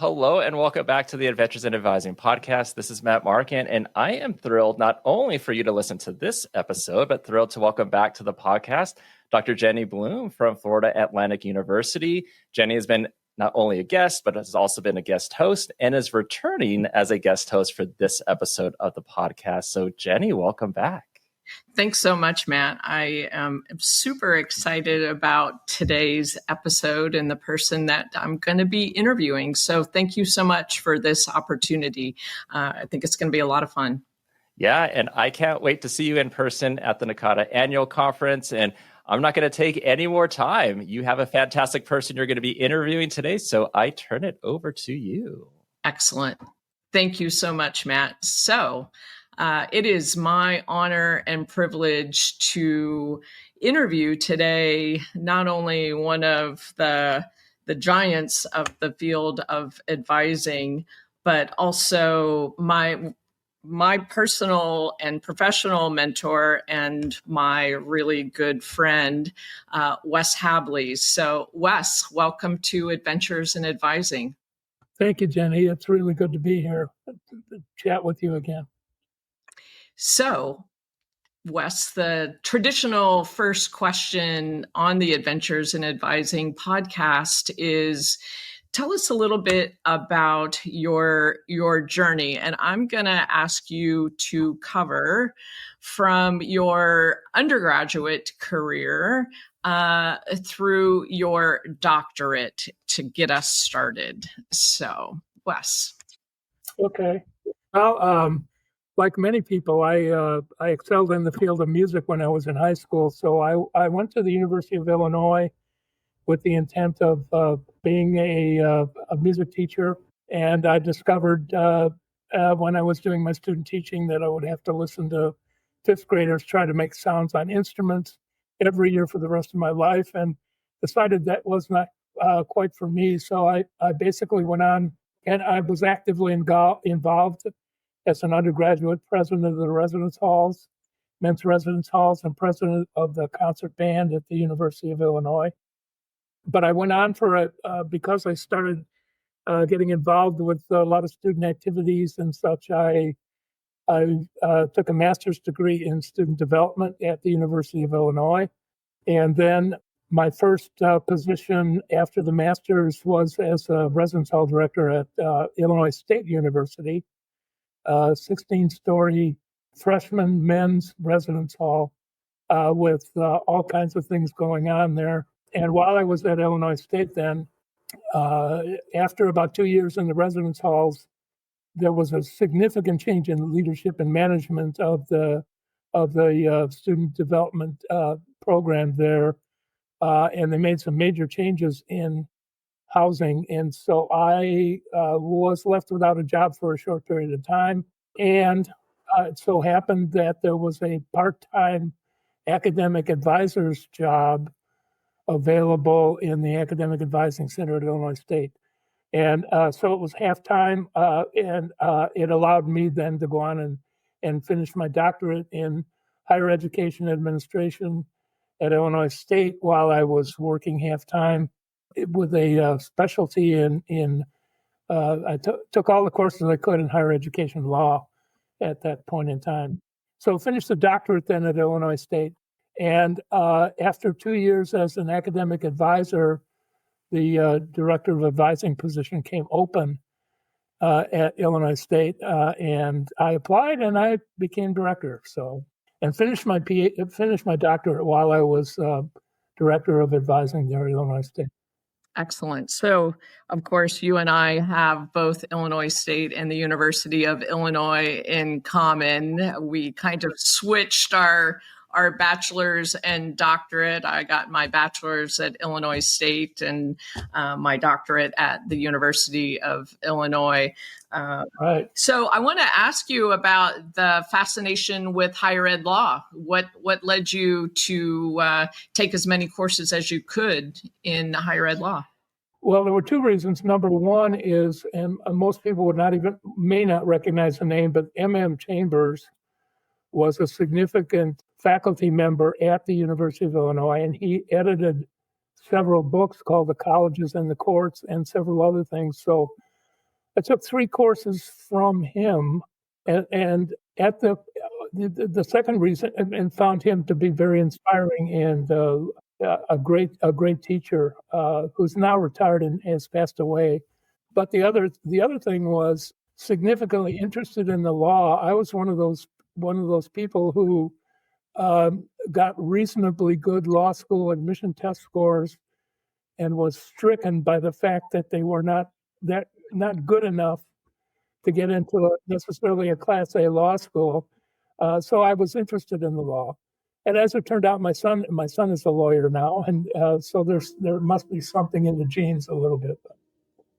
hello, and welcome back to the Adventures in Advising podcast. This is Matt Markin, and I am thrilled not only for you to listen to this episode, but thrilled to welcome back to the podcast Dr. Jenny Bloom from Florida Atlantic University. Jenny has been not only a guest, but has also been a guest host and is returning as a guest host for this episode of the podcast. So, Jenny, welcome back. Thanks so much, Matt. I am super excited about today's episode and the person that I'm going to be interviewing. So thank you so much for this opportunity. I think it's going to be a lot of fun. Yeah, and I can't wait to see you in person at the NACADA annual conference. And I'm not going to take any more time. You have a fantastic person you're going to be interviewing today, so I turn it over to you. Excellent. Thank you so much, Matt. So it is my honor and privilege to interview today not only one of the giants of the field of advising, but also my personal and professional mentor and my really good friend, Wes Habley. So, Wes, welcome to Adventures in Advising. Thank you, Jenny. It's really good to be here to chat with you again. So, Wes, the traditional first question on the Adventures in Advising podcast is, tell us a little bit about your journey. And I'm going to ask you to cover from your undergraduate career through your doctorate to get us started. So, Wes. Okay. Well, like many people, I excelled in the field of music when I was in high school. So I went to the University of Illinois with the intent of being a music teacher. And I discovered when I was doing my student teaching that I would have to listen to fifth graders try to make sounds on instruments every year for the rest of my life, and decided that was not quite for me. So I basically went on, and I was actively involved as an undergraduate, president of the residence halls, men's residence halls, and president of the concert band at the University of Illinois. But I went on for it because I started getting involved with a lot of student activities and such. I took a master's degree in student development at the University of Illinois. And then my first position after the master's was as a residence hall director at Illinois State University, 16-story freshman men's residence hall with all kinds of things going on there. And while I was at Illinois State then, after about 2 years in the residence halls, there was a significant change in leadership and management of the student development program there, and they made some major changes in housing. And so I was left without a job for a short period of time. And it so happened that there was a part-time academic advisor's job available in the Academic Advising Center at Illinois State. And so it was half-time, and it allowed me then to go on and finish my doctorate in higher education administration at Illinois State while I was working half-time with a specialty in I took all the courses I could in higher education law at that point in time. So finished the doctorate then at Illinois State. And after 2 years as an academic advisor, the director of advising position came open at Illinois State, and I applied and I became director. So, and finished my doctorate while I was director of advising there at Illinois State. Excellent. So, of course, you and I have both Illinois State and the University of Illinois in common. We kind of switched our bachelor's and doctorate. I got my bachelor's at Illinois State and my doctorate at the University of Illinois. Right. So I want to ask you about the fascination with higher ed law. What led you to take as many courses as you could in higher ed law? Well, there were two reasons. Number one is, and most people may not recognize the name, but M.M. Chambers was a significant faculty member at the University of Illinois, and he edited several books called The Colleges and the Courts and several other things. So I took 3 courses from him, and at the second reason, and found him to be very inspiring and a great teacher who's now retired and has passed away. But the other thing was significantly interested in the law. I was one of those people who got reasonably good law school admission test scores and was stricken by the fact that they were not good enough to get into necessarily a Class A law school. So I was interested in the law, and as it turned out, my son is a lawyer now, and so there must be something in the genes a little bit.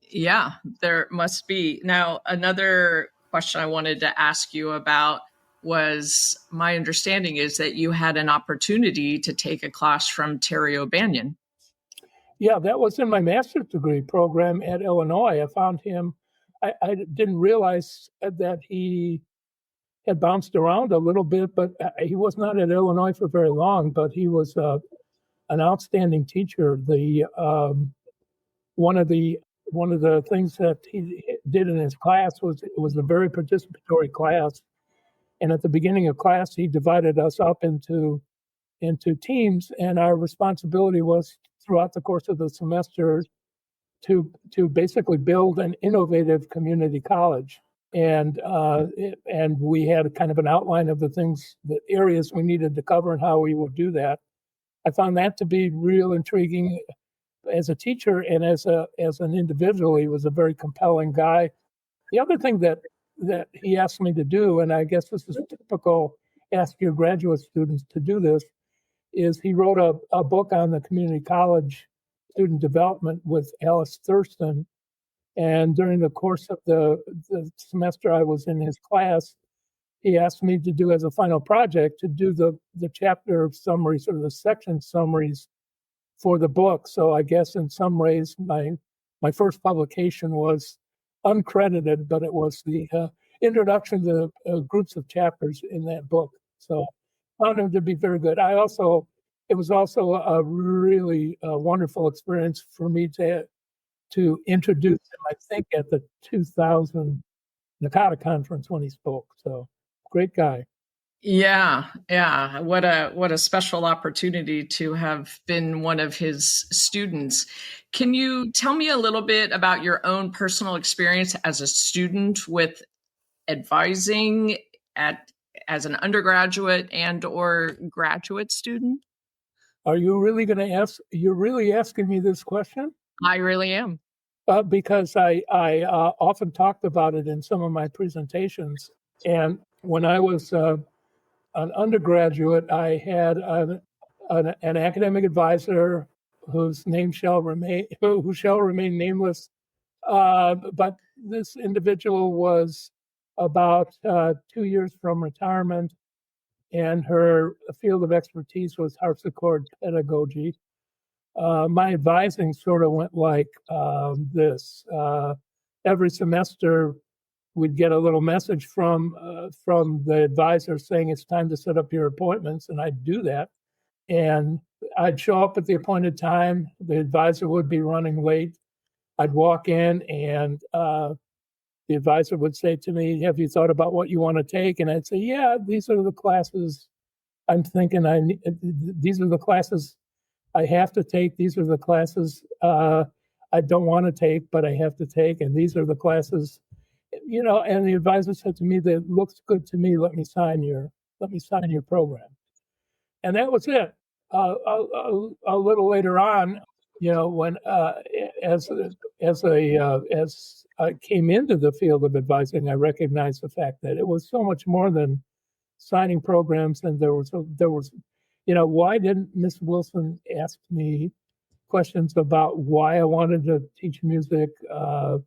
Yeah, there must be. Now, another question I wanted to ask you about was, my understanding is that you had an opportunity to take a class from Terry O'Banion. Yeah, that was in my master's degree program at Illinois. I found him. I didn't realize that he had bounced around a little bit, but he was not at Illinois for very long. But he was an outstanding teacher. One of the things that he did in his class was it was a very participatory class, and at the beginning of class, he divided us up into teams, and our responsibility was throughout the course of the semester to basically build an innovative community college. And we had kind of an outline of the areas we needed to cover and how we would do that. I found that to be real intriguing as a teacher, and as an individual, he was a very compelling guy. The other thing that he asked me to do, and I guess this is typical, ask your graduate students to do this, is he wrote a book on the community college student development with Alice Thurston. And during the course of the semester I was in his class, he asked me to do as a final project to do the chapter summaries or the section summaries for the book. So I guess in some ways my first publication was uncredited, but it was the introduction to groups of chapters in that book. So I found him to be very good. It was also a really wonderful experience for me to introduce him, I think, at the 2000 NACADA conference when he spoke. So great guy. Yeah. What a special opportunity to have been one of his students. Can you tell me a little bit about your own personal experience as a student with advising as an undergraduate and or graduate student? Are you really going to ask? You're really asking me this question? I really am. Because I often talked about it in some of my presentations. And when I was an undergraduate, I had an academic advisor whose name who shall remain nameless. But this individual was about 2 years from retirement, and her field of expertise was harpsichord pedagogy. My advising sort of went like this. Every semester, we'd get a little message from the advisor saying it's time to set up your appointments, and I'd do that. And I'd show up at the appointed time. The advisor would be running late. I'd walk in, and the advisor would say to me, "Have you thought about what you want to take?" And I'd say, "Yeah, these are the classes I'm thinking these are the classes I have to take. These are the classes I don't want to take, but I have to take. And these are the classes, and the advisor said to me, that looks good to me. Let me sign your program." And that was it. A little later on, when as I came into the field of advising, I recognized the fact that it was so much more than signing programs. And there was, why didn't Miss Wilson ask me questions about why I wanted to teach music, and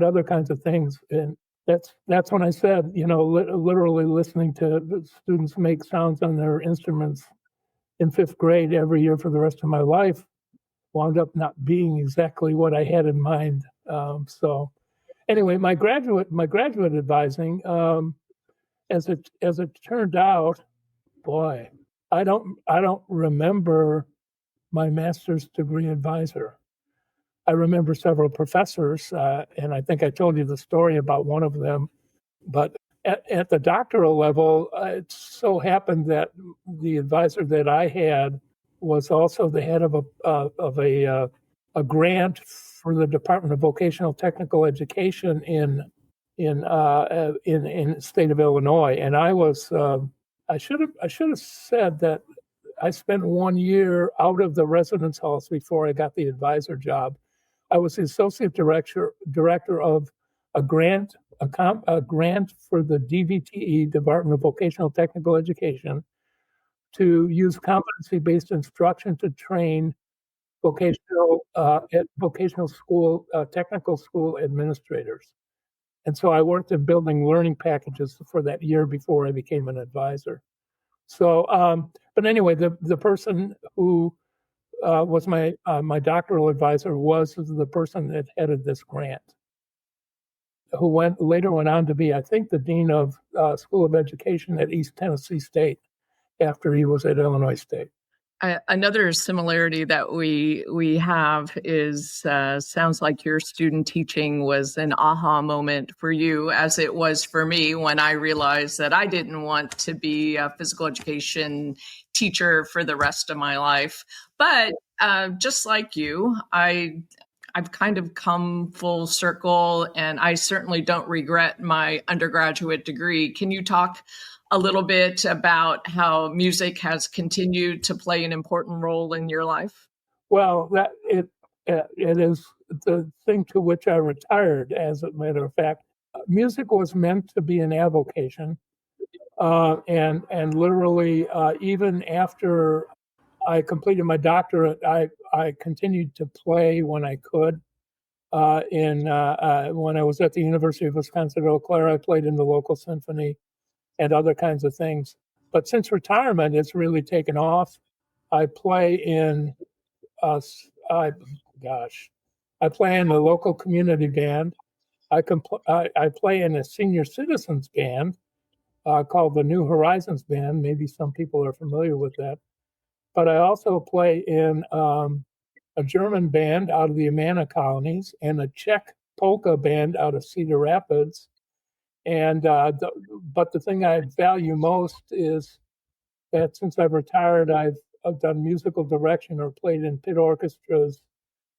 other kinds of things. And that's when I said, literally listening to students make sounds on their instruments in 5th grade every year for the rest of my life wound up not being exactly what I had in mind. So anyway, my graduate advising, as it turned out, boy, I don't remember my master's degree advisor. I remember several professors, and I think I told you the story about one of them. But at the doctoral level, it so happened that the advisor that I had was also the head of a grant for the Department of Vocational Technical Education in the state of Illinois, and I should have said that I spent 1 year out of the residence halls before I got the advisor job. I was the associate director of a grant a grant for the DVTE, Department of Vocational Technical Education, to use competency-based instruction to train vocational school technical school administrators. And so I worked in building learning packages for that year before I became an advisor. So, but anyway, the person who was my doctoral advisor was the person that headed this grant, who later went on to be, I think, the dean of School of Education at East Tennessee State after he was at Illinois State. Another similarity that we have is sounds like your student teaching was an aha moment for you, as it was for me when I realized that I didn't want to be a physical education teacher for the rest of my life. But just like you, I've kind of come full circle, and I certainly don't regret my undergraduate degree. Can you talk a little bit about how music has continued to play an important role in your life? Well, it is the thing to which I retired, as a matter of fact. Music was meant to be an avocation, and literally, even after I completed my doctorate, I continued to play when I could. When I was at the University of Wisconsin Eau Claire, I played in the local symphony and other kinds of things. But since retirement, it's really taken off. I play in, I play in the local community band. I play in a senior citizens band called the New Horizons Band. Maybe some people are familiar with that. But I also play in a German band out of the Amana colonies and a Czech polka band out of Cedar Rapids. And but the thing I value most is that since I've retired, I've done musical direction or played in pit orchestras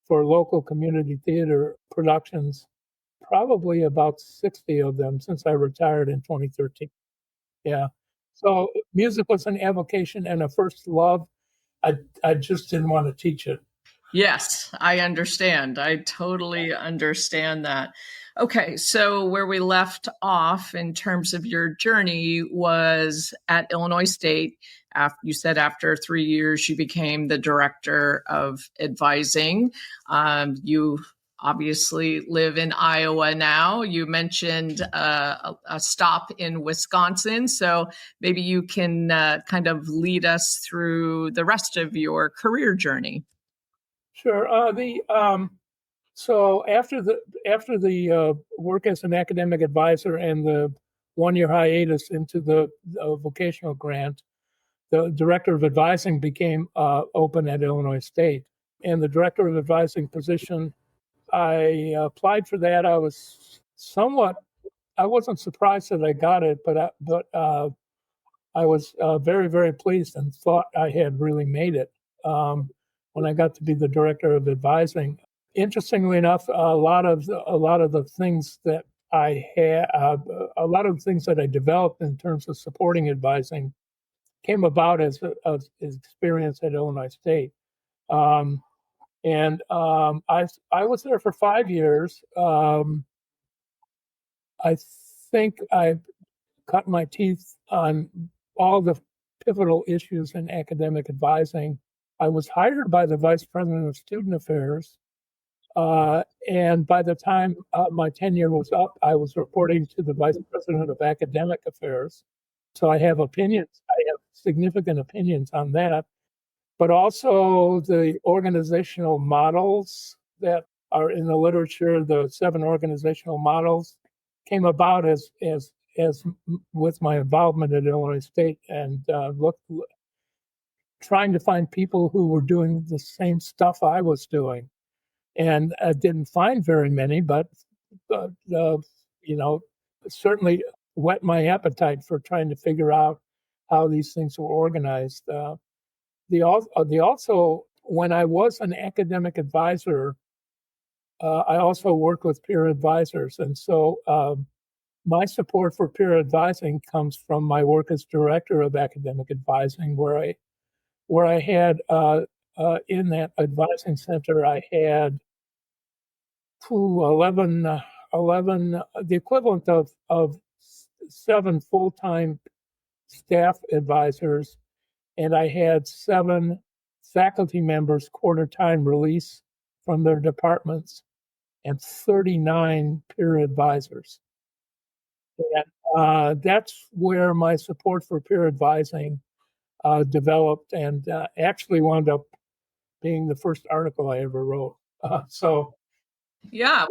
for local community theater productions, probably about 60 of them since I retired in 2013. Yeah. So music was an avocation and a first love. I just didn't want to teach it. Yes, I understand. I totally understand that. Okay, so where we left off in terms of your journey was at Illinois State. You said after 3 years, you became the director of advising. You obviously live in Iowa now. You mentioned a stop in Wisconsin. So maybe you can kind of lead us through the rest of your career journey. Sure. So after the work as an academic advisor and the 1 year hiatus into the vocational grant, the director of advising became open at Illinois State. And the director of advising position, I applied for that. I wasn't surprised that I got it, but I was very, very pleased and thought I had really made it when I got to be the director of advising. Interestingly enough, a lot of the things that I had, a lot of the things that I developed in terms of supporting advising came about as experience at Illinois State. I was there for 5 years. I think I cut my teeth on all the pivotal issues in academic advising. I was hired by the vice president of student affairs. And by the time my tenure was up, I was reporting to the vice president of academic affairs. So I have opinions. I have significant opinions on that. But also the organizational models that are in the literature, the 7 organizational models, came about as with my involvement at Illinois State and trying to find people who were doing the same stuff I was doing. and didn't find very many, but you know, certainly whet my appetite for trying to figure out how these things were organized. The also, when I was an academic advisor, I also worked with peer advisors, and so my support for peer advising comes from my work as director of academic advising, where I had in that advising center, I had 11, 11 the equivalent of 7 full-time staff advisors, and I had 7 faculty members quarter-time release from their departments and 39 peer advisors. And that's where my support for peer advising developed, and actually wound up being the first article I ever wrote. Yeah.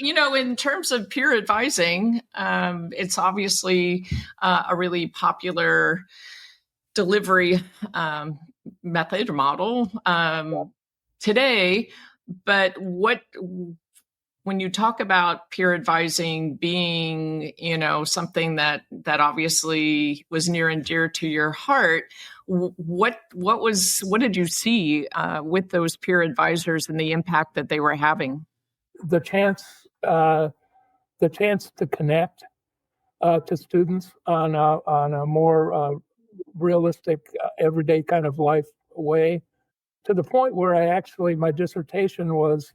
In terms of peer advising, it's obviously a really popular delivery method or model today. But when you talk about peer advising being, something that obviously was near and dear to your heart, what did you see with those peer advisors and the impact that they were having? The chance to connect to students on a more realistic, everyday kind of life way, to the point where my dissertation was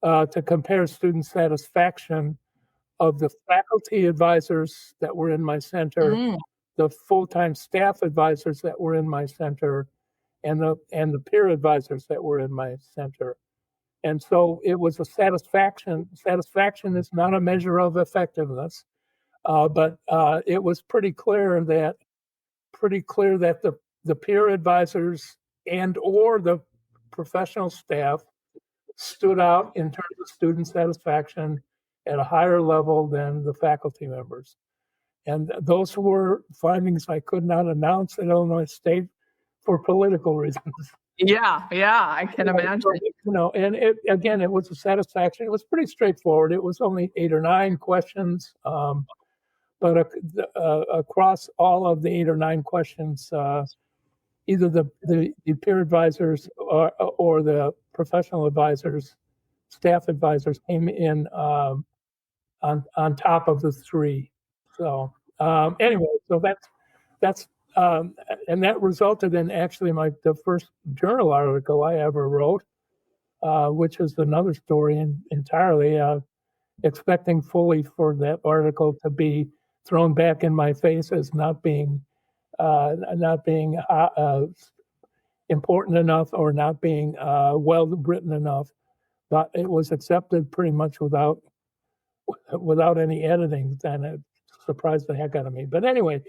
to compare student satisfaction of the faculty advisors that were in my center, the full-time staff advisors that were in my center, and the peer advisors that were in my center. And so it was a satisfaction. Satisfaction is not a measure of effectiveness, but it was pretty clear that the peer advisors and or the professional staff stood out in terms of student satisfaction at a higher level than the faculty members. And those were findings I could not announce at Illinois State for political reasons. Yeah, I can imagine. And it was a satisfaction. It was pretty straightforward. It was only 8 or 9 questions, but across all of the 8 or 9 questions, either the peer advisors or the professional advisors, staff advisors came in on top of the 3. So anyway, so that's and that resulted in actually the first journal article I ever wrote, which is another story entirely. Expecting fully for that article to be thrown back in my face as not being important enough or not being well written enough, but it was accepted pretty much without any editing, and it surprised the heck out of me. But anyway,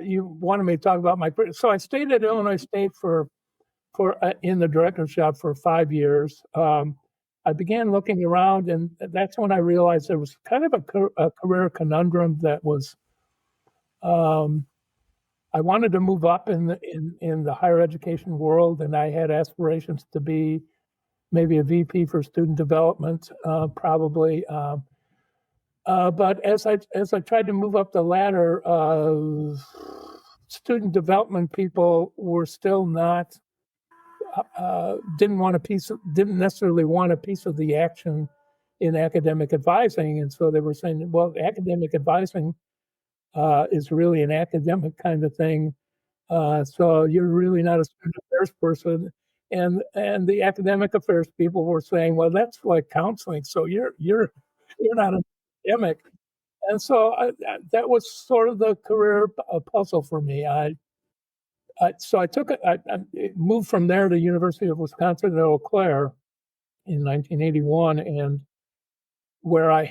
you wanted me to talk about so I stayed at Illinois State for in the director's job for 5 years. I began looking around, and that's when I realized there was kind of a career conundrum that was. I wanted to move up in the higher education world, and I had aspirations to be maybe a VP for student development, probably. But as I tried to move up the ladder, student development people were still not didn't necessarily want a piece of the action in academic advising, and so they were saying, well, academic advising is really an academic kind of thing, so you're really not a student affairs person. And the academic affairs people were saying, well, that's like counseling, so you're not an academic. And so that was sort of the career puzzle for me. So I moved from there to University of Wisconsin at Eau Claire in 1981, and where I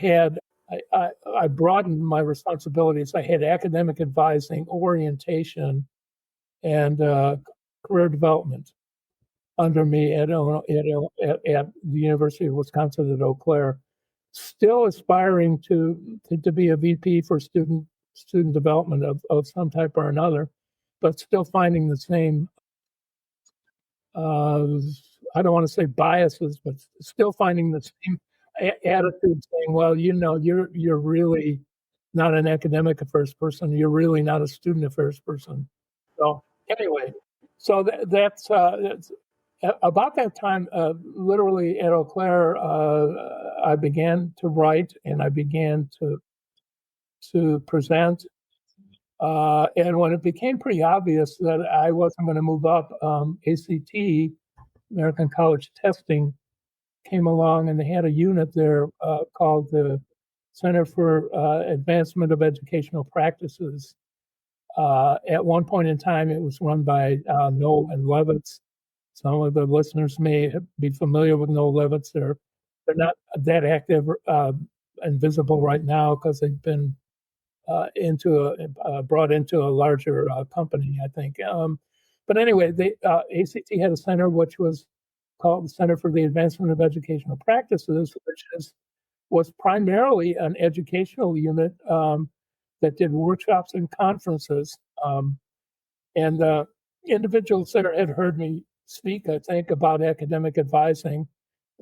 broadened my responsibilities. I had academic advising, orientation, and career development under me at the University of Wisconsin at Eau Claire. Still aspiring to be a VP for student development of some type or another, but still finding the same I don't want to say biases, but still finding the same attitude, saying, well, you're really not an academic affairs person. You're really not a student affairs person. So anyway, so that's about that time, literally at Eau Claire, I began to write and I began to present. And when it became pretty obvious that I wasn't going to move up, ACT, American College Testing, came along and they had a unit there called the Center for Advancement of Educational Practices. At one point in time, it was run by Noel and Levitz. Some of the listeners may be familiar with Noel Levitz. They're not that active and visible right now because they've been brought into a larger company, I think. But anyway, ACT had a center which was called the Center for the Advancement of Educational Practices, which was primarily an educational unit that did workshops and conferences. And individuals that had heard me speak, I think, about academic advising,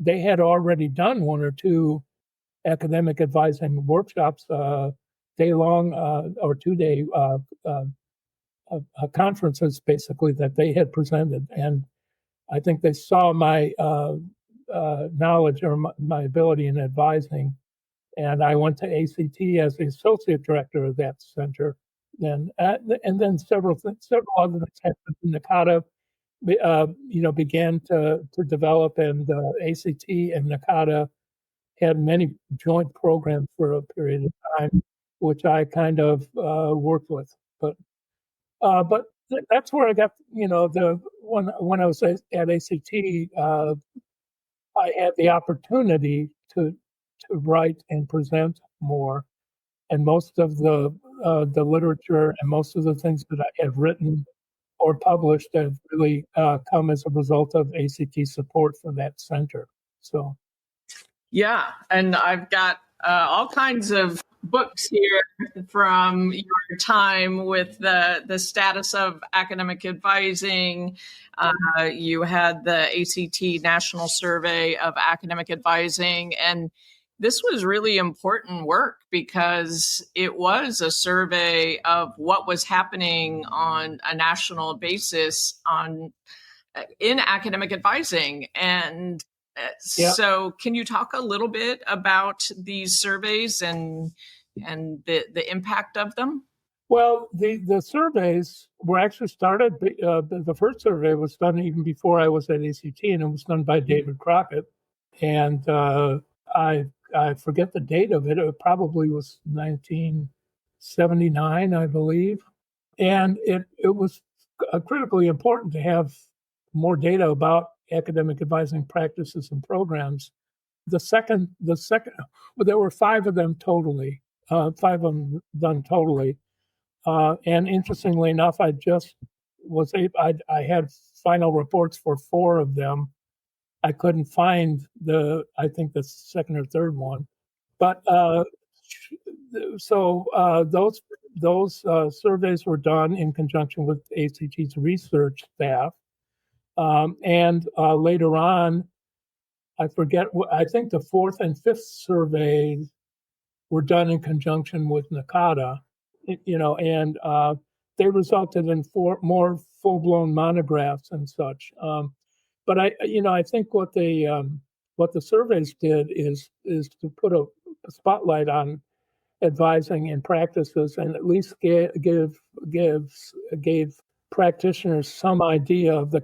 they had already done one or two academic advising workshops, day-long or two-day conferences, basically, that they had presented. And I think they saw my knowledge or my ability in advising. And I went to ACT as the associate director of that center. And then several other things happened. NACADA, began to develop, and ACT and NACADA had many joint programs for a period of time, which I kind of worked with. But that's where I got, when I was at ACT, I had the opportunity to write and present more, and most of the literature and most of the things that I have written or published have really come as a result of ACT support for that center. So, yeah, and I've got all kinds of books here from your time with the status of academic advising. You had the ACT National Survey of Academic Advising, and this was really important work because it was a survey of what was happening on a national basis in academic advising. And so can you talk a little bit about these surveys and the impact of them? Well, the surveys were actually started. The first survey was done even before I was at ACT, and it was done by David Crockett. And I forget the date of it. It probably was 1979, I believe. And it was critically important to have more data about academic advising practices and programs. The second, well, there were 5 of them totally, 5 of them done totally. And interestingly enough, I had final reports for 4 of them. I couldn't find I think the second or third one, but those surveys were done in conjunction with ACT's research staff, and later on, I forget. I think the 4th and 5th surveys were done in conjunction with NACADA, and they resulted in 4 more full-blown monographs and such. But I think what the surveys did is to put a spotlight on advising and practices, and at least gave practitioners some idea of the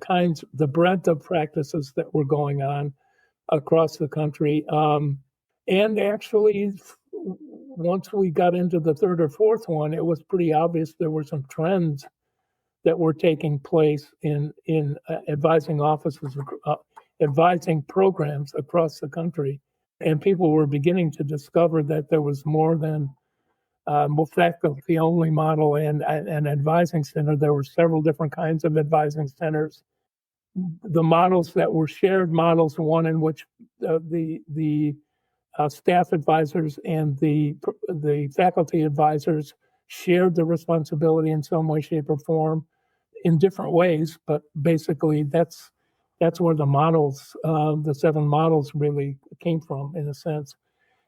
breadth of practices that were going on across the country. And actually, once we got into the 3rd or 4th one, it was pretty obvious there were some trends that were taking place in advising offices, advising programs across the country. And people were beginning to discover that there was more than faculty-only model and an advising center. There were several different kinds of advising centers. The models that were shared models, one in which the staff advisors and the faculty advisors shared the responsibility in some way, shape, or form in different ways, but basically that's That's where the models, the 7 models really came from, in a sense.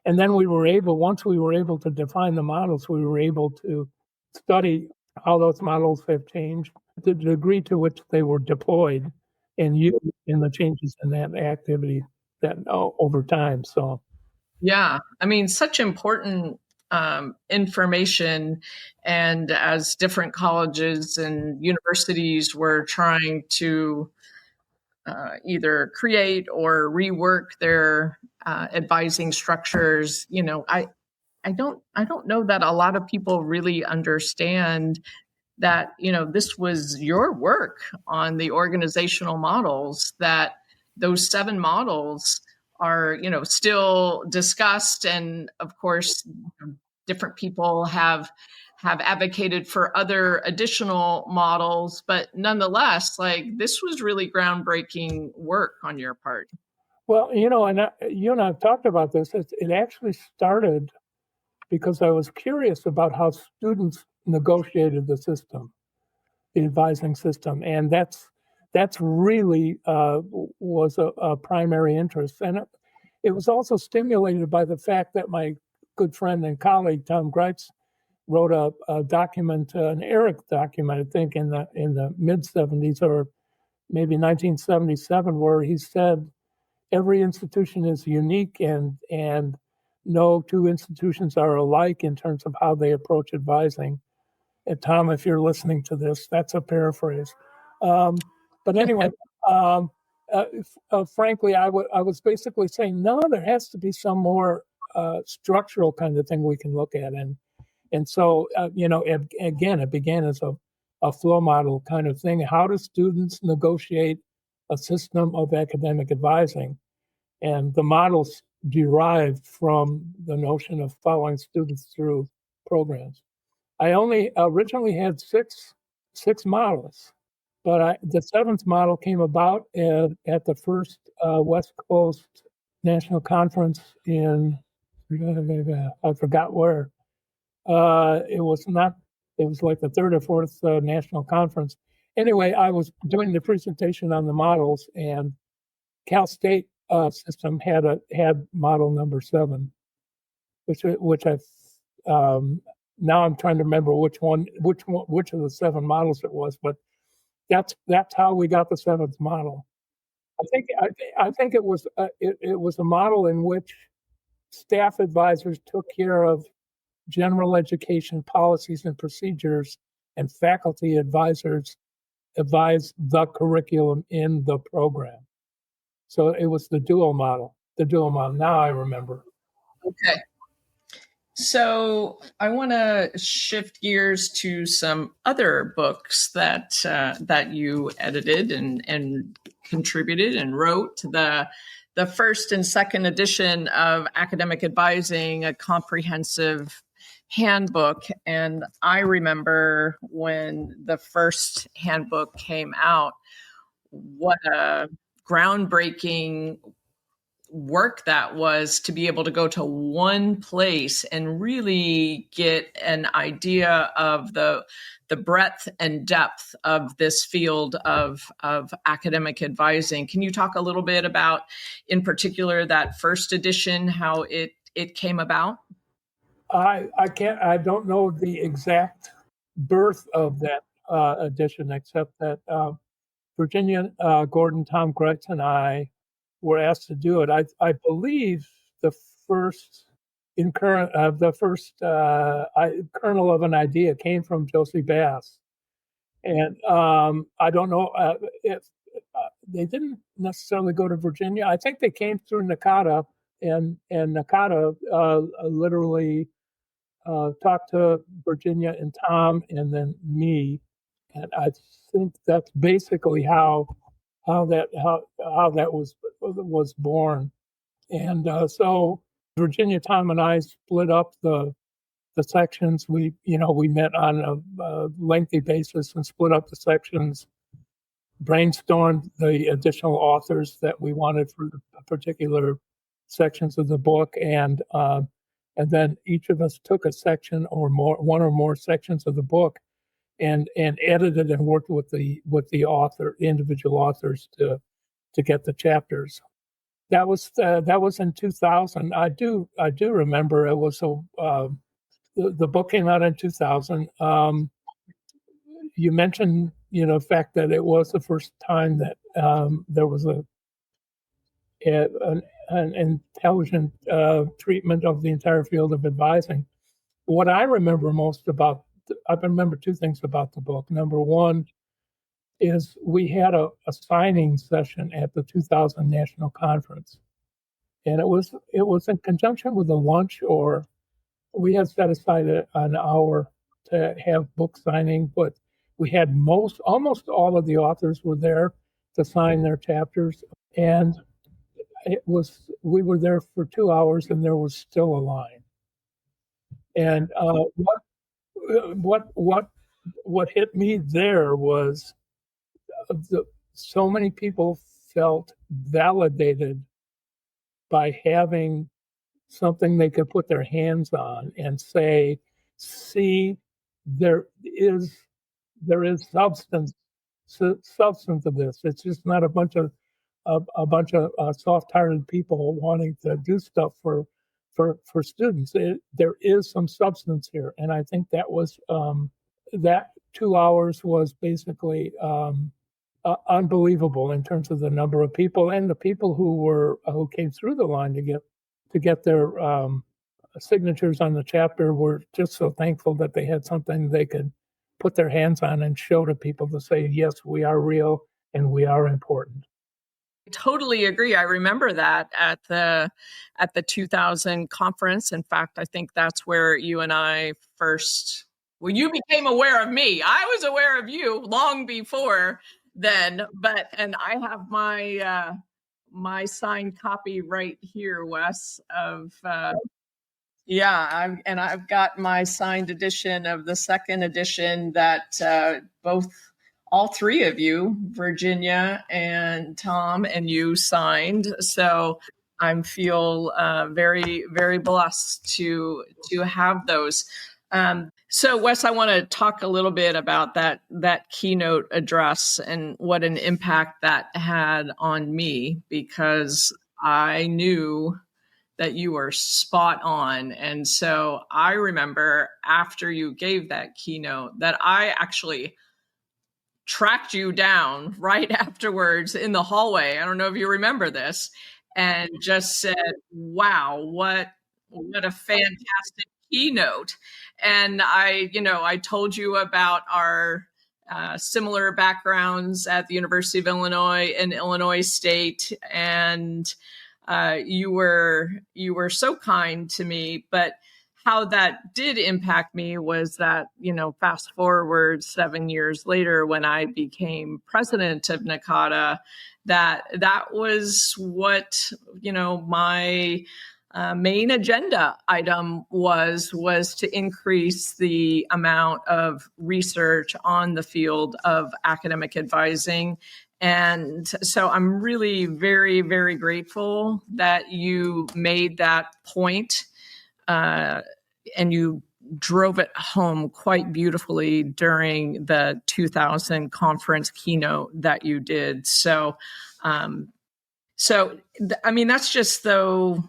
And then once we were able to define the models, we were able to study how those models have changed, the degree to which they were deployed and used in the changes in that activity that over time. So, yeah, I mean, such important information. And as different colleges and universities were trying to either create or rework their advising structures, I don't know that a lot of people really understand that, this was your work on the organizational models, that those 7 models are, still discussed. And of course, different people have advocated for other additional models, but nonetheless, like, this was really groundbreaking work on your part. well, and you and I have talked about this. It actually started because I was curious about how students negotiated the system, the advising system, and that's really was a primary interest, and it was also stimulated by the fact that my good friend and colleague Tom Greitz wrote a document, an ERIC document, I think in the mid '70s or maybe 1977, where he said every institution is unique and no two institutions are alike in terms of how they approach advising. And Tom, if you're listening to this, that's a paraphrase. But anyway, um, frankly, I was basically saying, no, there has to be some more structural kind of thing we can look at. And so, again, it began as a flow model kind of thing. How do students negotiate a system of academic advising? And the models derived from the notion of following students through programs. I only originally had six models, but the 7th model came about at the first West Coast National Conference in, I forgot where. It was not. It was like the 3rd or 4th national conference. Anyway, I was doing the presentation on the models, and Cal State system had model number 7, which I now I'm trying to remember which of the 7 models it was, but that's how we got the 7th model. I think it was a model in which staff advisors took care of general education policies and procedures, and faculty advisors advised the curriculum in the program. So it was the dual model. Now I remember. Okay. So I want to shift gears to some other books that you edited and contributed and wrote. The first and second edition of Academic Advising, a comprehensive handbook. And I remember when the first handbook came out, what a groundbreaking work that was, to be able to go to one place and really get an idea of the breadth and depth of this field of academic advising. Can you talk a little bit about, in particular, that first edition, how it came about? I don't know the exact birth of that edition, except that Virginia Gordon, Tom Greitz, and I were asked to do it. I believe the first kernel of an idea came from Josie Bass, and I don't know if they didn't necessarily go to Virginia. I think they came through NACADA, and NACADA literally talked to Virginia and Tom, and then me, and I think that's basically how that was born. And so Virginia, Tom, and I split up the sections. We met on a lengthy basis and split up the sections, brainstormed the additional authors that we wanted for the particular sections of the book, and then each of us took a section or more, one or more sections of the book, and edited and worked with the individual authors to get the chapters. That was in 2000. I do remember it was the book came out in 2000. You mentioned the fact that it was the first time that there was an intelligent treatment of the entire field of advising. What I remember most I remember two things about the book. Number one is we had a signing session at the 2000 National Conference, and it was in conjunction with a lunch, or we had set aside an hour to have book signing, but we had almost all of the authors were there to sign their chapters, and we were there for 2 hours, and there was still a line. And what hit me there was so many people felt validated by having something they could put their hands on and say, see, there is substance of this. It's just not a bunch of soft-hearted people wanting to do stuff for students. There is some substance here, and I think that was that 2 hours was basically unbelievable in terms of the number of people and the people who came through the line to get their signatures on the chapter were just so thankful that they had something they could put their hands on and show to people to say, yes, we are real and we are important. Totally agree. I remember that at the 2000 conference. In fact, I think that's where you and I first, you became aware of me. I was aware of you long before then, and I have my signed copy right here, Wes, of I've got my signed edition of the second edition that all three of you, Virginia and Tom and you, signed. So I feel very, very blessed to have those. So Wes, I want to talk a little bit about that keynote address and what an impact that had on me, because I knew that you were spot on. And so I remember after you gave that keynote that I actually tracked you down right afterwards in the hallway. I don't know if you remember this, and just said, wow, what a fantastic keynote. And I told you about our similar backgrounds at the University of Illinois and Illinois State. And you were so kind to me, but how that did impact me was that, fast forward 7 years later, when I became president of NACADA, that was what, my main agenda item was to increase the amount of research on the field of academic advising. And so I'm really very, very grateful that you made that point. And you drove it home quite beautifully during the 2000 conference keynote that you did. So, that's just one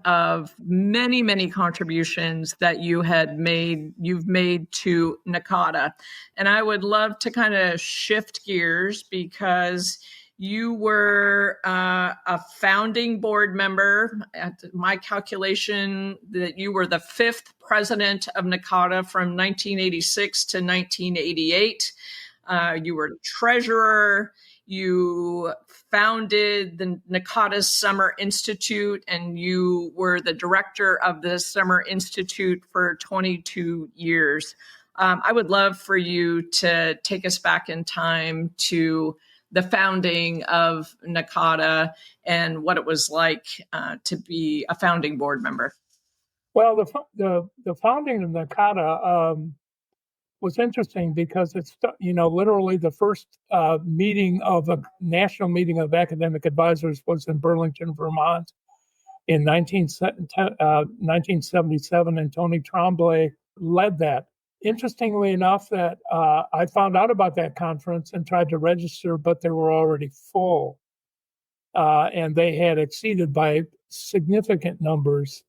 of many, many contributions that you've made to NACADA. And I would love to kind of shift gears, because you were a founding board member. At my calculation, that you were the fifth president of NACADA from 1986 to 1988. You were treasurer. You founded the NACADA Summer Institute, and you were the director of the Summer Institute for 22 years. I would love for you to take us back in time to the founding of NACADA and what it was like to be a founding board member. Well, the founding of NACADA was interesting because it's literally the first meeting of a national meeting of academic advisors was in Burlington, Vermont, in 1977, and Tony Tremblay led that. interestingly enough, that I found out about that conference and tried to register, but they were already full, and they had exceeded by significant numbers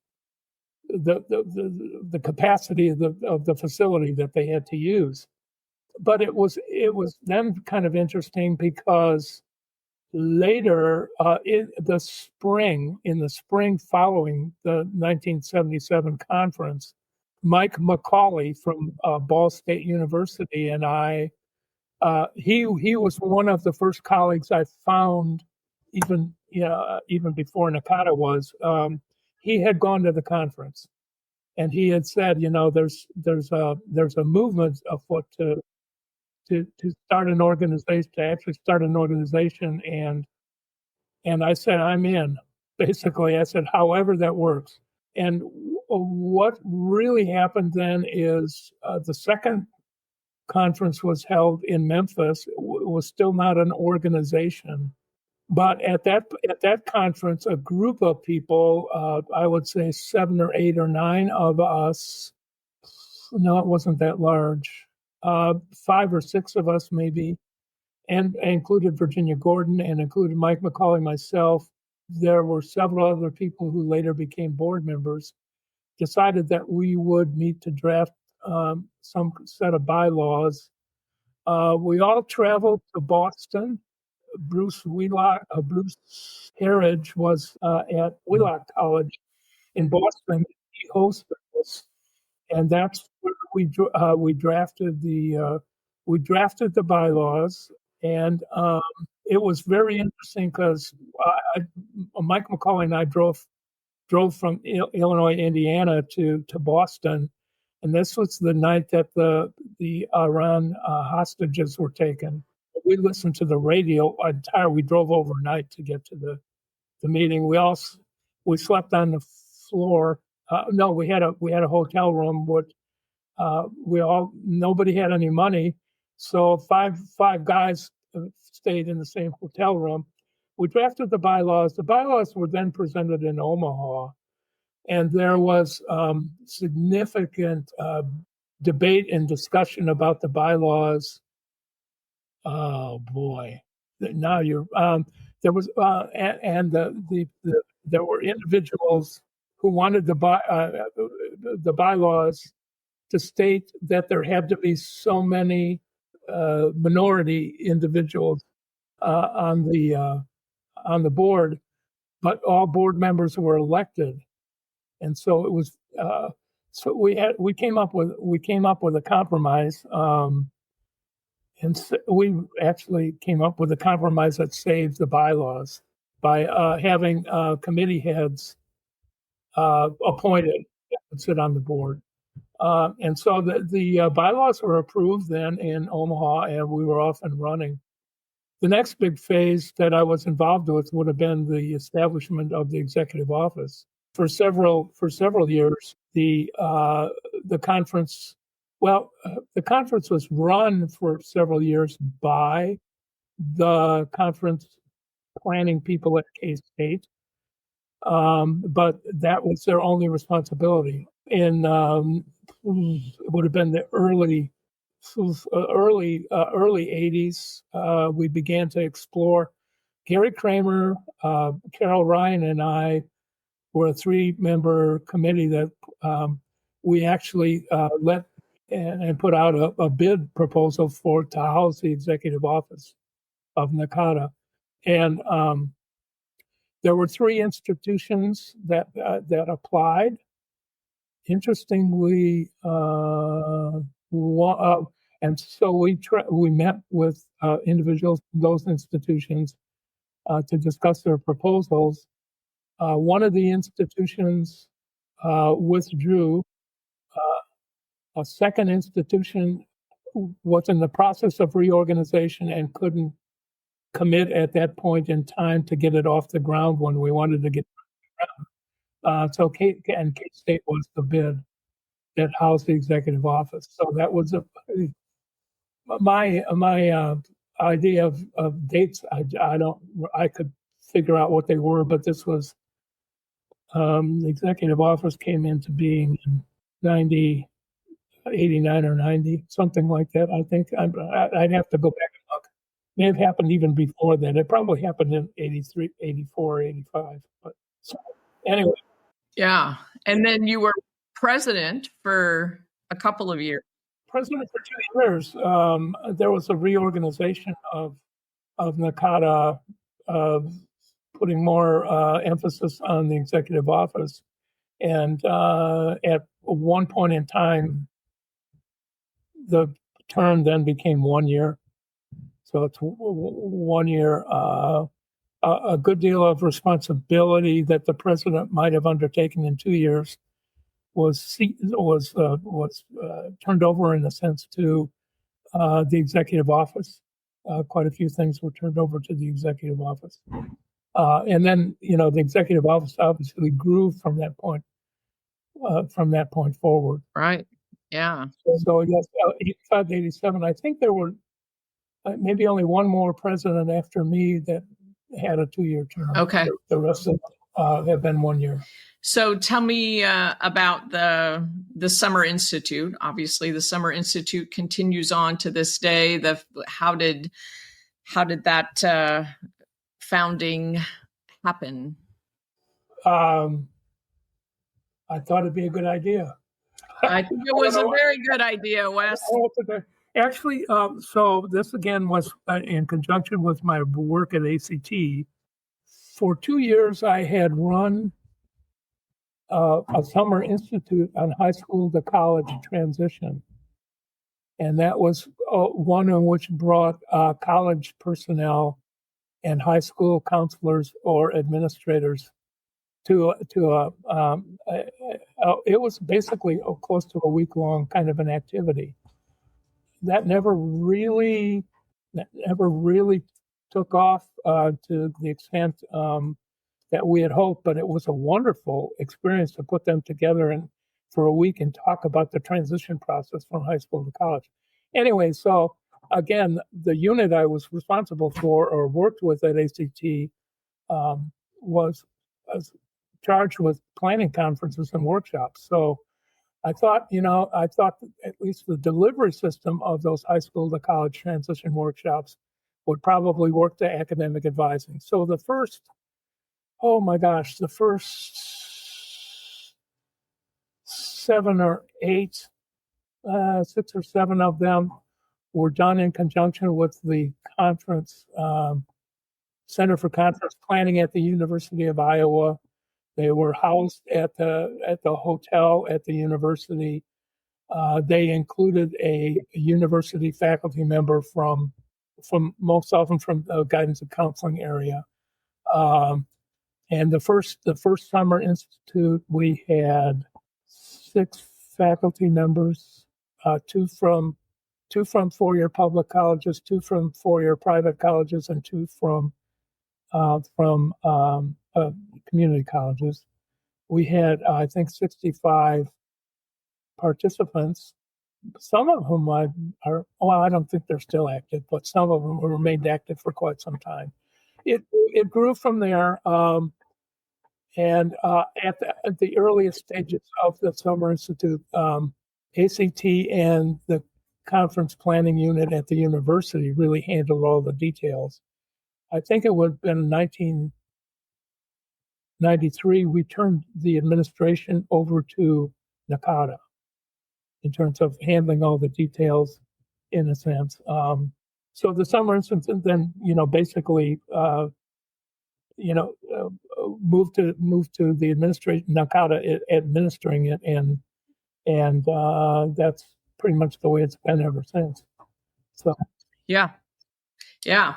the capacity of the facility that they had to use. But it was then kind of interesting because later, in the spring following the 1977 conference, Mike Macaulay from Ball State University and I, he was one of the first colleagues I found, even before NACADA was. He had gone to the conference, and he had said, there's a movement afoot to start an organization, to actually start an organization, and I said, I'm in. Basically, I said, however that works. And what really happened then is the second conference was held in Memphis. It was still not an organization, but at that conference, a group of people, I would say 7 or 8 or 9 of us. No, it wasn't that large. 5 or 6 of us maybe, and included Virginia Gordon and included Mike Macaulay, myself. There were several other people who later became board members, decided that we would meet to draft some set of bylaws. We all traveled to Boston. Bruce Harridge was at Wheelock College in Boston. He hosted us, and that's where we drafted the bylaws. And it was very interesting because Mike Macaulay and I drove from Illinois, Indiana to Boston, and this was the night that the Iran hostages were taken. We listened to the radio we drove overnight to get to the meeting. We slept on the floor. No, we had a hotel room, but nobody had any money, so five guys stayed in the same hotel room. We drafted the bylaws. The bylaws were then presented in Omaha, and there was significant debate and discussion about the bylaws. Oh boy! Now you're there was and there were individuals who wanted the bylaws to state that there had to be so many minority individuals on the board, but all board members were elected, and so it was. So we came up with a compromise, and we actually came up with a compromise that saved the bylaws by having committee heads appointed that would sit on the board. And so the bylaws were approved then in Omaha, and we were off and running. The next big phase that I was involved with would have been the establishment of the executive office. For several years, the conference was run for several years by the conference planning people at K-State, but that was their only responsibility. In it would have been the early 80s, we began to explore. Gary Kramer, Carol Ryan, and I were a 3-member committee that we actually let and put out a bid proposal to house the executive office of NACADA. And there were 3 institutions that applied. Interestingly, and so we met with individuals from those institutions to discuss their proposals. One of the institutions withdrew. A second institution was in the process of reorganization and couldn't commit at that point in time to get it off the ground when we wanted to get it off the ground. So K-State was the bid that housed the executive office. So that was my idea of dates. I could figure out what they were, but this was the executive office came into being in 90. 89 or 90, something like that. I think I'd have to go back and look. It may have happened even before then. It probably happened in 83, 84, 85. But so, anyway. Yeah. And then you were president for a couple of years. President for 2 years. There was a reorganization of NACADA, putting more emphasis on the executive office. And at one point in time, the term then became 1 year. So it's 1 year. A good deal of responsibility that the president might have undertaken in 2 years was turned over, in a sense, to the executive office. Quite a few things were turned over to the executive office. And then, the executive office obviously grew from that point forward. Right. Yeah. So yes, 85 to 87. I think there were maybe only one more president after me that had a 2-year term. Okay. The rest of them have been 1 year. So tell me about the Summer Institute. Obviously, the Summer Institute continues on to this day. How did that founding happen? I thought it'd be a good idea. I think it was a very good idea, Wes. Actually, so this again was in conjunction with my work at ACT. For 2 years, I had run a summer institute on high school to college transition. And that was one in which brought college personnel and high school counselors or administrators to it was basically close to a week-long kind of an activity. That never really took off to the extent that we had hoped, but it was a wonderful experience to put them together and for a week and talk about the transition process from high school to college. Anyway, so again, the unit I was responsible for or worked with at ACT was charged with planning conferences and workshops. So I thought at least the delivery system of those high school to college transition workshops would probably work to academic advising. So the first 7 or 8, 6 or 7 of them were done in conjunction with the conference, Center for Conference Planning at the University of Iowa. They were housed at the hotel at the university. They included a university faculty member from most often from the guidance and counseling area. And the first summer institute, we had 6 faculty members, 2 from 4-year public colleges, 2 from 4-year private colleges, and 2 from community colleges. We had, I think, 65 participants. Some of whom I don't think they're still active, but some of them remained active for quite some time. It grew from there, and at the earliest stages of the Summer Institute, ACT and the conference planning unit at the university really handled all the details. I think it would have been 1993 we turned the administration over to NACADA in terms of handling all the details, in a sense. So the Summer Institute then, basically, moved to the administration, NACADA administering it, and that's pretty much the way it's been ever since. So yeah.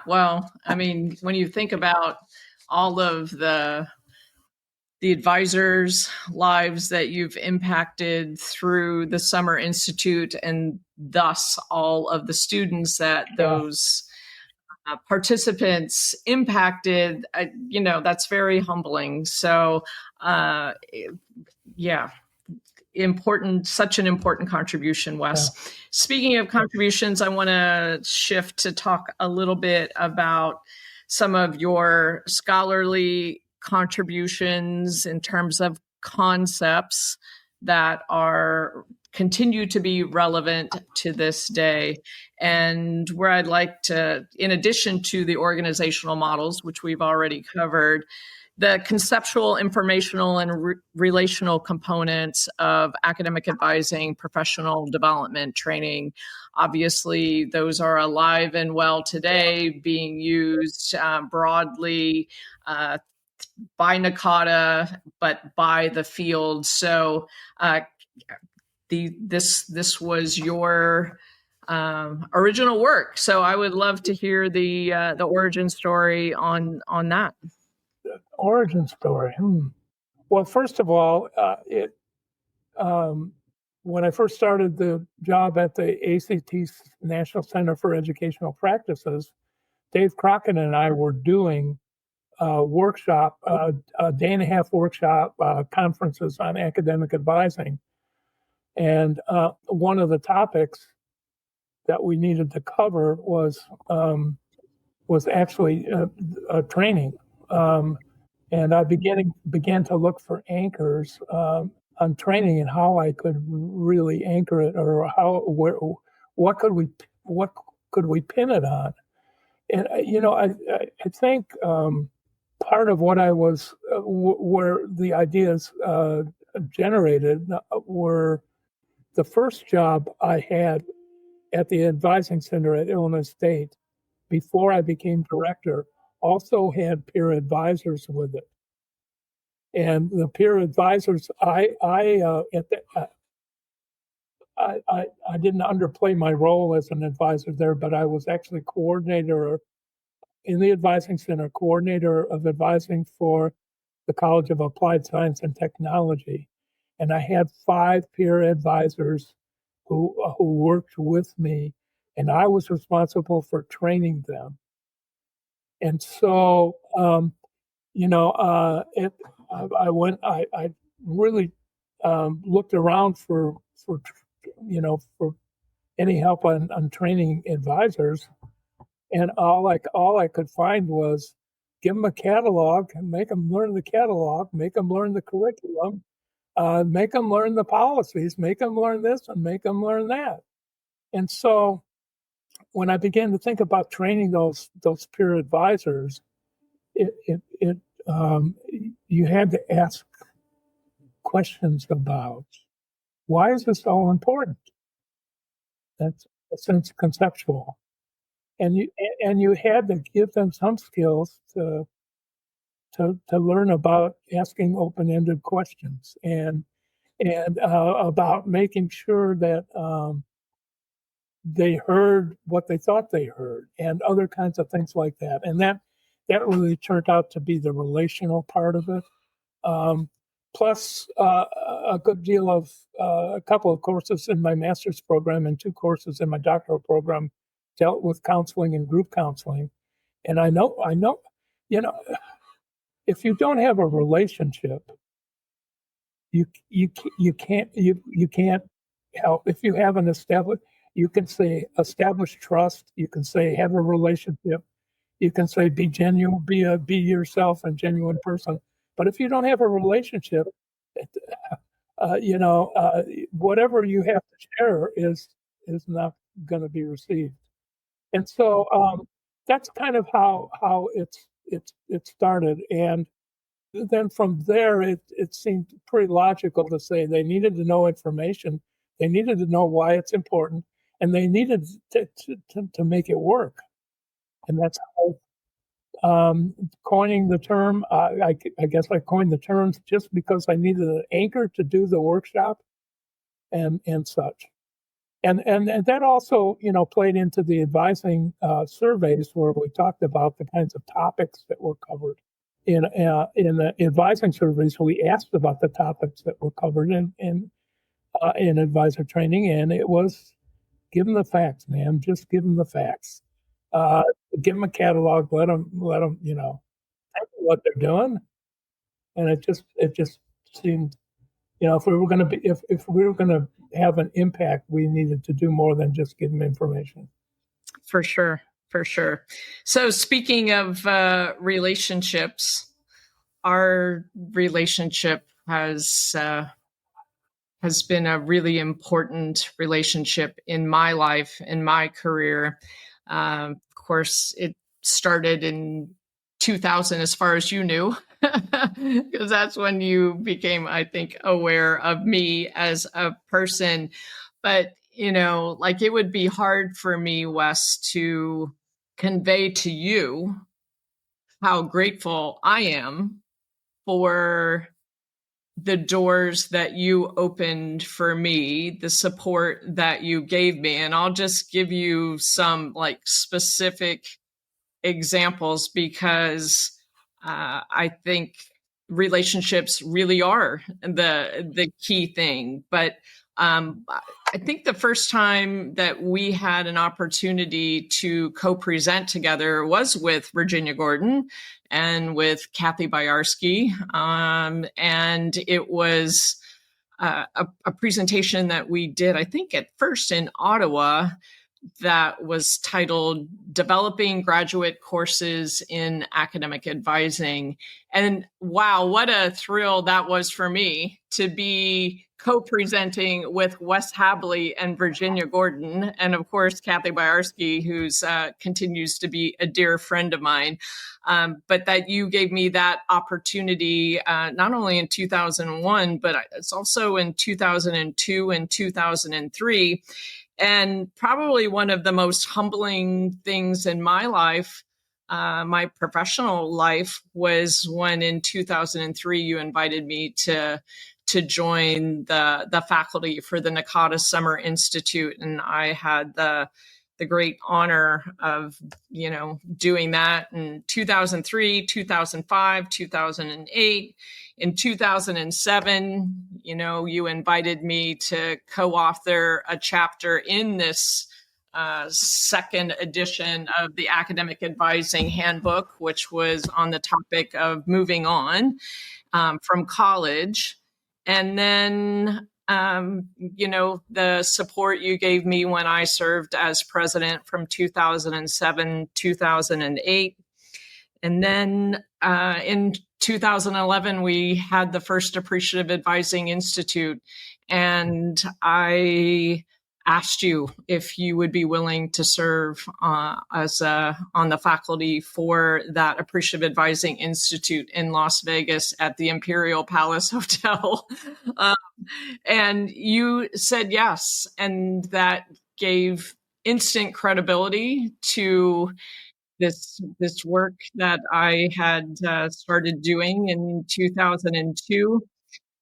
Well, I mean, when you think about all of the advisors' lives that you've impacted through the Summer Institute, and thus all of the students that those participants impacted, that's very humbling. So, such an important contribution, Wes. Yeah. Speaking of contributions, I want to shift to talk a little bit about some of your scholarly contributions in terms of concepts that are continue to be relevant to this day. And where I'd like to, in addition to the organizational models, which we've already covered, the conceptual, informational, and relational components of academic advising, professional development, training. Obviously, those are alive and well today, being used broadly by NACADA, but by the field. So this was your original work. So I would love to hear the origin story on that. Origin story. Well, first of all, when I first started the job at the ACT National Center for Educational Practices, Dave Crockett and I were doing a workshop, a day and a half workshop, conferences on academic advising. And one of the topics that we needed to cover was actually training. And I began to look for anchors on training and how I could really anchor it, or what could we pin it on. And I think part of what I was where the ideas generated were the first job I had at the advising center at Illinois State before I became director also had peer advisors with it. And the peer advisors, I didn't underplay my role as an advisor there, but I was actually coordinator in the advising center, coordinator of advising for the College of Applied Science and Technology. And I had 5 peer advisors who worked with me, and I was responsible for training them. And so, I really looked around for any help on training advisors, and all I could find was give them a catalog and make them learn the catalog, make them learn the curriculum, make them learn the policies, make them learn this and make them learn that. And so when I began to think about training those peer advisors, you had to ask questions about why is this all important? That's a sense conceptual, and you had to give them some skills to learn about asking open-ended questions and about making sure that they heard what they thought they heard, and other kinds of things like that. And that really turned out to be the relational part of it. Plus a good deal of a couple of courses in my master's program and 2 courses in my doctoral program dealt with counseling and group counseling. And I know, if you don't have a relationship, you can't help. If you have an established, you can say establish trust. You can say have a relationship. You can say be genuine, be yourself and genuine person. But if you don't have a relationship, whatever you have to share is not going to be received. And so that's kind of how it started. And then from there, it seemed pretty logical to say they needed to know information, they needed to know why it's important, and they needed to make it work. And that's how coining the term. I guess I coined the terms just because I needed an anchor to do the workshop, and such. And that also, played into the advising surveys where we talked about the kinds of topics that were covered. In the advising surveys, we asked about the topics that were covered in advisor training, and it was give them the facts, man. Just give them the facts. Give them a catalog. Let them tell what they're doing. And it just seemed, if we were going to have an impact, we needed to do more than just give them information. For sure. So speaking of relationships, our relationship has has been a really important relationship in my life, in my career. Of course, it started in 2000, as far as you knew, because that's when you became, I think, aware of me as a person. But, like it would be hard for me, Wes, to convey to you how grateful I am for the doors that you opened for me, the support that you gave me. And I'll just give you some like specific examples because I think relationships really are the key thing. But I think the first time that we had an opportunity to co-present together was with Virginia Gordon and with Kathy Byarski. And it was a presentation that we did, I think, at first in Ottawa, that was titled Developing Graduate Courses in Academic Advising. And wow, what a thrill that was for me to be co-presenting with Wes Habley and Virginia Gordon, and of course, Kathy Byarski, who's continues to be a dear friend of mine. But that you gave me that opportunity, not only in 2001, but it's also in 2002 and 2003. And probably one of the most humbling things in my life, my professional life, was when in 2003 you invited me to join the faculty for the NACADA Summer Institute, and I had the great honor of doing that in 2003, 2005, 2008. In 2007, you invited me to co-author a chapter in this second edition of the Academic Advising Handbook, which was on the topic of moving on from college. And then, the support you gave me when I served as president from 2007, 2008. And then in 2011, we had the first Appreciative Advising Institute, and I asked you if you would be willing to serve on the faculty for that Appreciative Advising Institute in Las Vegas at the Imperial Palace Hotel. And you said yes, and that gave instant credibility to this work that I had started doing in 2002.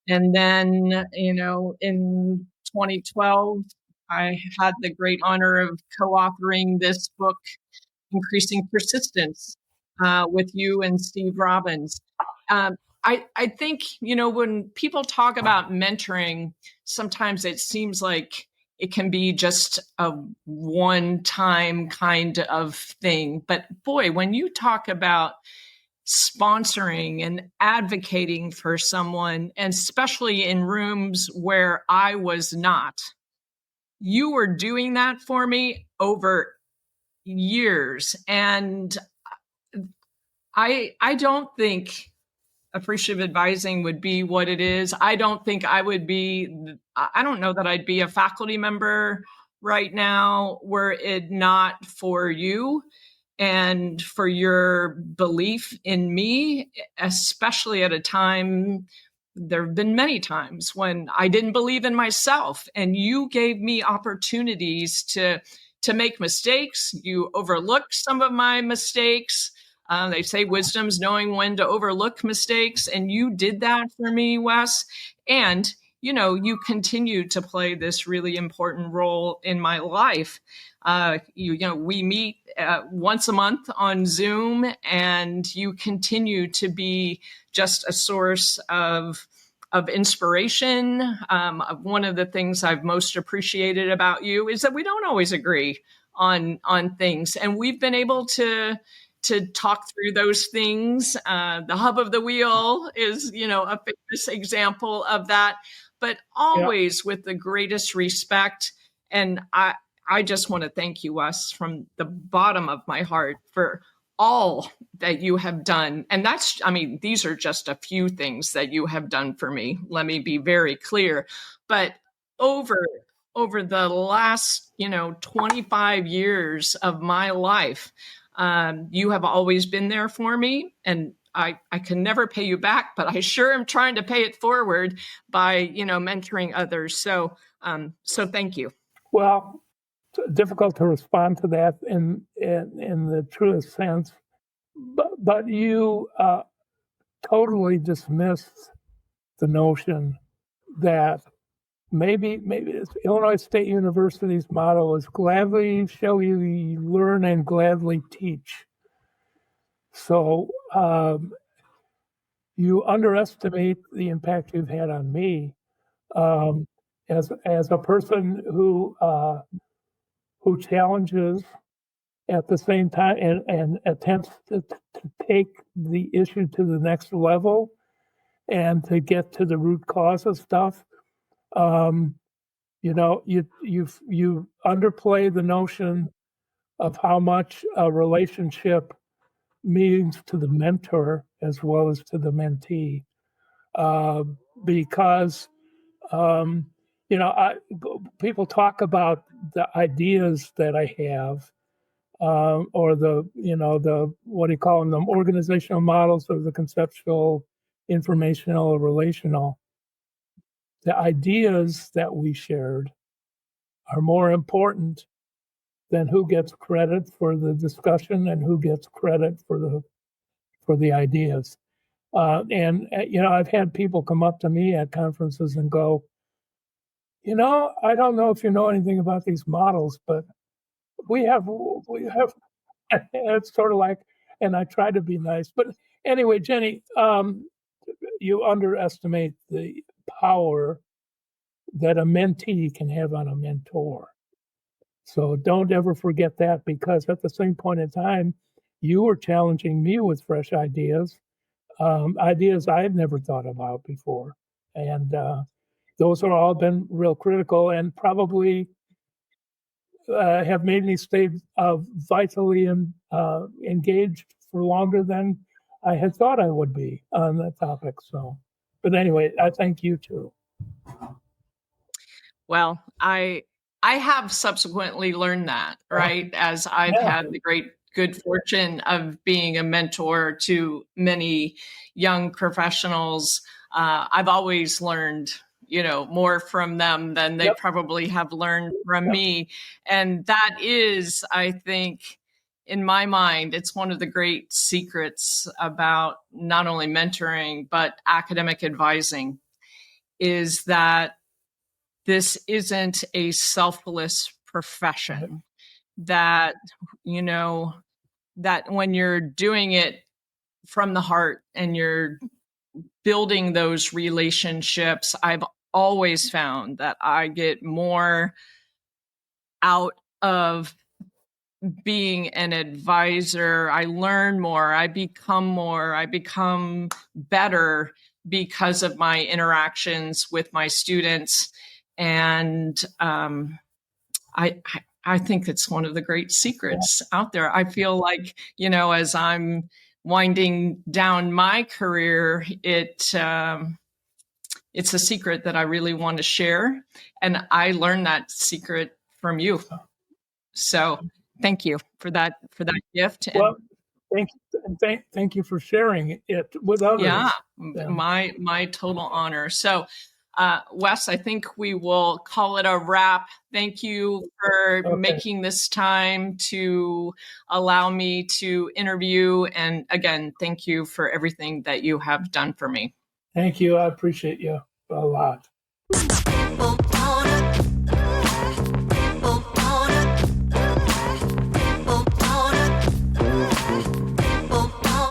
And then, in 2012, I had the great honor of co-authoring this book, Increasing Persistence, with you and Steve Robbins. I think, when people talk about mentoring, sometimes it seems like it can be just a one-time kind of thing. But boy, when you talk about sponsoring and advocating for someone, and especially in rooms where I was not, you were doing that for me over years. And I don't think Appreciative Advising would be what it is. I don't know that I'd be a faculty member right now were it not for you and for your belief in me, especially at a time. There have been many times when I didn't believe in myself, and you gave me opportunities to make mistakes. You overlooked some of my mistakes. They say wisdom's knowing when to overlook mistakes, and you did that for me, Wes. And, you continue to play this really important role in my life. We meet once a month on Zoom, and you continue to be just a source of inspiration. One of the things I've most appreciated about you is that we don't always agree on things, and we've been able to talk through those things. The hub of the wheel is, a famous example of that, but always with the greatest respect. And I just want to thank you, Wes, from the bottom of my heart for all that you have done. And these are just a few things that you have done for me. Let me be very clear. But over the last, 25 years of my life, you have always been there for me. And I can never pay you back, but I sure am trying to pay it forward by, mentoring others. So thank you. Well, it's difficult to respond to that in the truest sense, but you totally dismissed the notion that maybe Illinois State University's motto is "Gladly shall you learn and gladly teach." So you underestimate the impact you've had on me as a person who challenges at the same time and attempts to take the issue to the next level and to get to the root cause of stuff. You underplay the notion of how much a relationship means to the mentor as well as to the mentee, because people talk about the ideas that I have, or the what do you call them, organizational models, or the conceptual, informational, relational. The ideas that we shared are more important than who gets credit for the discussion and who gets credit for the ideas. I've had people come up to me at conferences and go, I don't know if you know anything about these models, but we have. It's sort of like, and I try to be nice, but anyway, Jenny, you underestimate the power that a mentee can have on a mentor. So don't ever forget that, because at the same point in time, you were challenging me with fresh ideas, ideas I had never thought about before. And those have all been real critical and probably have made me stay vitally engaged for longer than I had thought I would be on that topic. So, but anyway, I thank you too. Well, I have subsequently learned that, right? As I've had the great good fortune of being a mentor to many young professionals. I've always learned, more from them than they probably have learned from me. And that is, I think, in my mind, it's one of the great secrets about not only mentoring, but academic advising, is that this isn't a selfless profession. That, that when you're doing it from the heart and you're building those relationships, I've always found that I get more out of being an advisor. I learn more, I become better because of my interactions with my students. And I think it's one of the great secrets out there. I feel like, as I'm winding down my career, it's a secret that I really want to share. And I learned that secret from you. So thank you for that gift. Well, thank you for sharing it with others. Yeah, my total honor. So Wes, I think we will call it a wrap. Thank you for making this time to allow me to interview. And again, thank you for everything that you have done for me. Thank you. I appreciate you a lot.